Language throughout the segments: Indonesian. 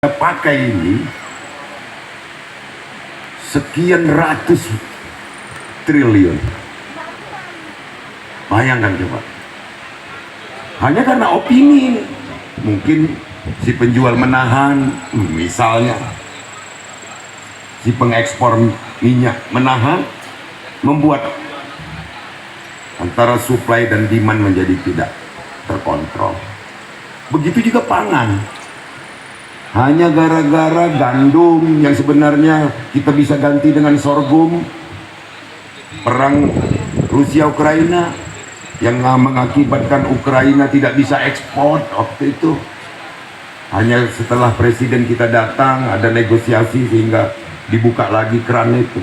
pakai ini sekian ratus triliun. Bayangkan coba, hanya karena opini. Mungkin si penjual menahan, misalnya si pengekspor minyak menahan, membuat antara supply dan demand menjadi tidak terkontrol. Begitu juga pangan. Hanya gara-gara gandum yang sebenarnya kita bisa ganti dengan sorghum, perang Rusia-Ukraina yang mengakibatkan Ukraina tidak bisa ekspor waktu itu. Hanya setelah presiden kita datang ada negosiasi sehingga dibuka lagi keran itu,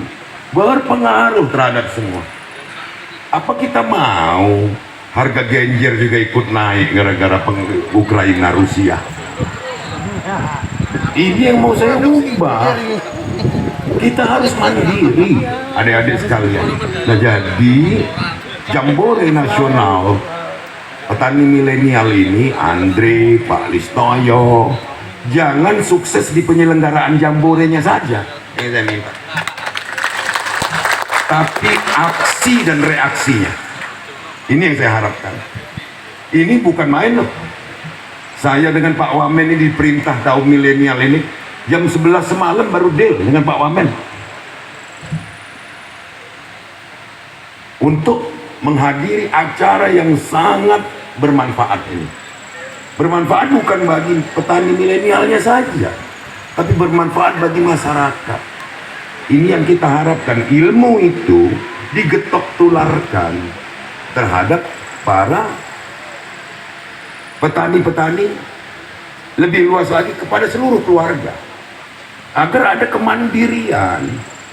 berpengaruh terhadap semua. Apa kita mau harga genjer juga ikut naik gara-gara Ukraina Rusia? Ini yang mau saya ubah. Kita harus mandiri, adik-adik sekalian. Nah, jadi Jambore Nasional petani milenial ini, Andre, Pak Listoyo, jangan sukses di penyelenggaraan jamborenya saja, ini saya minta, tapi aksi dan reaksinya. Ini yang saya harapkan. Ini bukan main loh. Saya dengan Pak Wamen ini diperintah kaum milenial ini jam 11 semalam baru deal dengan Pak Wamen untuk menghadiri acara yang sangat bermanfaat ini. Bermanfaat bukan bagi petani milenialnya saja, tapi bermanfaat bagi masyarakat. Ini yang kita harapkan, ilmu itu digetok tularkan terhadap para petani-petani, lebih luas lagi kepada seluruh keluarga, agar ada kemandirian,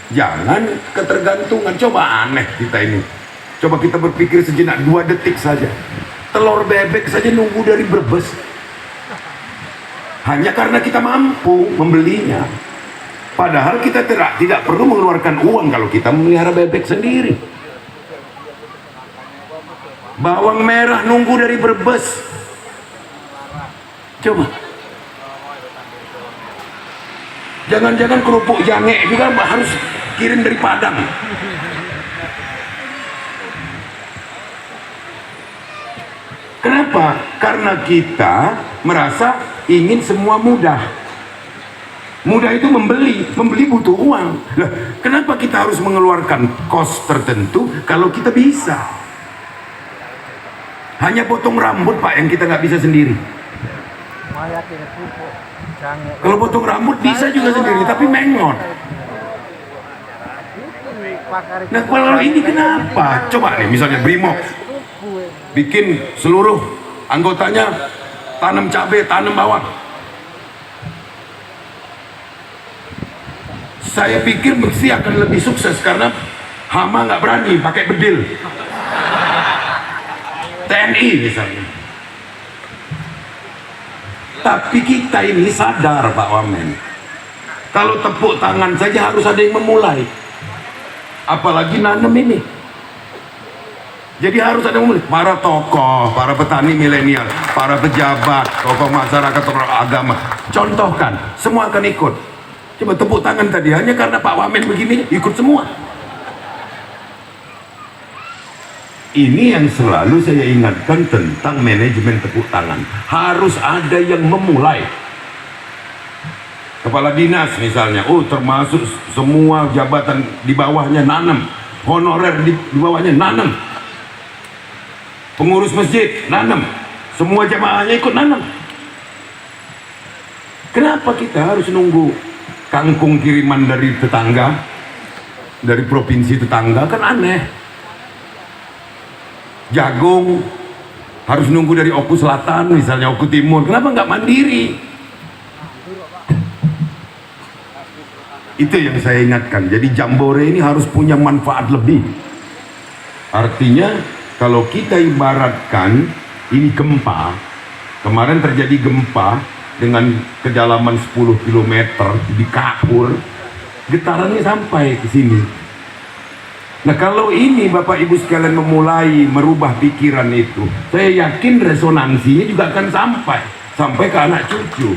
jangan ketergantungan. Coba aneh kita ini, coba kita berpikir sejenak 2 detik saja. Telur bebek saja nunggu dari Brebes hanya karena kita mampu membelinya, padahal kita tidak perlu mengeluarkan uang kalau kita memelihara bebek sendiri. Bawang merah nunggu dari Brebes. Coba, jangan-jangan kerupuk jange juga harus kirim dari Padang. Kenapa? Karena kita merasa ingin semua mudah. Mudah itu membeli butuh uang. Lah, kenapa kita harus mengeluarkan kos tertentu kalau kita bisa? Hanya potong rambut, Pak, yang kita nggak bisa sendiri. Kalau potong rambut bisa juga sendiri, tapi mengot. Nah, kalau ini kenapa? Coba nih, misalnya Brimob bikin seluruh anggotanya tanam cabai, tanam bawang. Saya pikir mesti akan lebih sukses karena hama nggak berani pakai bedil. TNI misalnya. Tapi kita ini sadar, Pak Wamen, kalau tepuk tangan saja harus ada yang memulai, apalagi nanam ini. Jadi harus ada yang memulai. Para tokoh, para petani milenial, para pejabat, tokoh masyarakat, tokoh agama, contohkan, semua akan ikut. Coba tepuk tangan tadi, hanya karena Pak Wamen begini, ikut semua. Ini yang selalu saya ingatkan tentang manajemen tepuk tangan. Harus ada yang memulai. Kepala dinas misalnya, termasuk semua jabatan di bawahnya nanam, honorer di bawahnya nanam, pengurus masjid nanam, semua jamaahnya ikut nanam. Kenapa kita harus nunggu kangkung kiriman dari tetangga, dari provinsi tetangga? Kan aneh. Jagung harus nunggu dari Oku Selatan, misalnya Oku Timur. Kenapa nggak mandiri? Itu yang saya ingatkan. Jadi Jambore ini harus punya manfaat lebih. Artinya kalau kita ibaratkan ini gempa, kemarin terjadi gempa dengan kedalaman 10 km di Kapur, getarannya sampai ke sini. Nah, kalau ini Bapak Ibu sekalian memulai merubah pikiran itu, saya yakin resonansinya juga akan sampai ke anak cucu.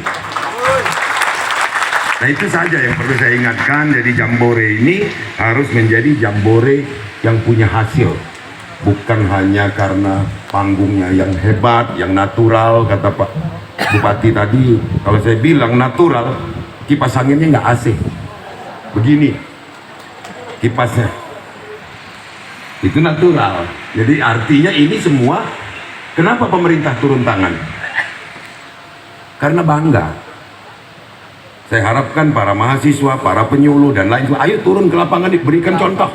Nah itu saja yang perlu saya ingatkan. Jadi jambore ini harus menjadi jambore yang punya hasil, bukan hanya karena panggungnya yang hebat, yang natural. Kata Pak Bupati tadi, kalau saya bilang natural, kipas anginnya nggak AC, begini kipasnya, itu natural. Jadi artinya ini semua, kenapa pemerintah turun tangan? Karena bangga. Saya harapkan para mahasiswa, para penyuluh dan lain sebagainya, ayo turun ke lapangan, diberikan contoh.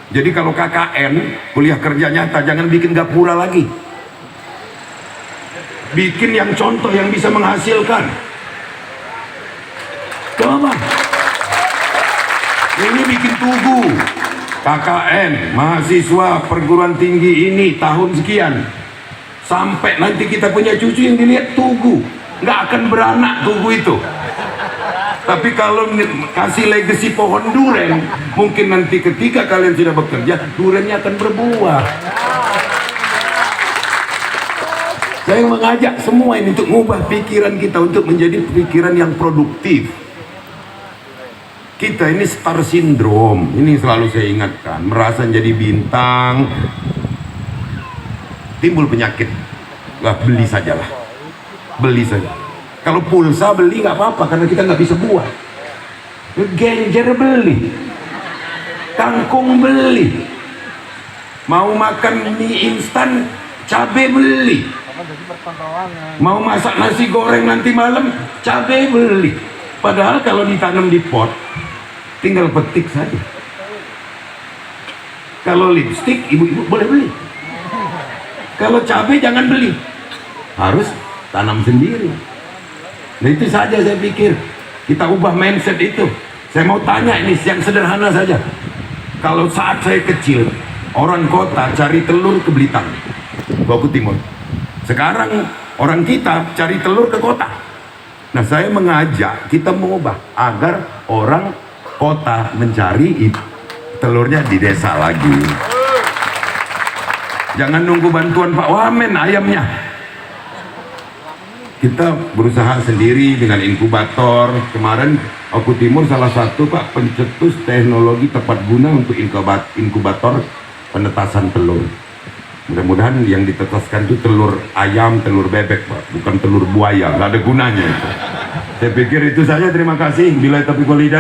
Jadi kalau KKN, kuliah kerja nyata, jangan bikin gapura lagi. Bikin yang contoh yang bisa menghasilkan. Coba. Ini bikin tugu. KKN, mahasiswa perguruan tinggi ini tahun sekian. Sampai nanti kita punya cucu yang dilihat tugu. Nggak akan beranak tugu itu. Tapi kalau kasih legacy pohon duren, mungkin nanti ketika kalian sudah bekerja, durennya akan berbuah. Saya mengajak semua ini untuk mengubah pikiran kita untuk menjadi pikiran yang produktif. Kita ini star syndrome, ini selalu saya ingatkan. Merasa jadi bintang, timbul penyakit. Lah beli sajalah, beli saja. Kalau pulsa beli nggak apa-apa karena kita nggak bisa buat. Genjer beli, kangkung beli, mau makan mie instan cabai beli, mau masak nasi goreng nanti malam cabai beli. Padahal kalau ditanam di pot tinggal petik saja. Kalau lipstik ibu-ibu boleh beli. Kalau cabai jangan beli, harus tanam sendiri. Nah itu saja saya pikir, kita ubah mindset itu. Saya mau tanya ini yang sederhana saja. Kalau saat saya kecil, orang kota cari telur ke Blitar, Bogor Timur. Sekarang orang kita cari telur ke kota. Nah saya mengajak kita mengubah agar orang kota mencari telurnya di desa lagi. Jangan nunggu bantuan Pak Wamen ayamnya. Kita berusaha sendiri dengan inkubator. Kemarin Oku Timur salah satu Pak pencetus teknologi tepat guna untuk inkubator penetasan telur. Mudah-mudahan yang ditetaskan itu telur ayam, telur bebek Pak, bukan telur buaya. Nggak ada gunanya itu. Saya pikir itu saja, terima kasih. Bila taufiq wal hidayah.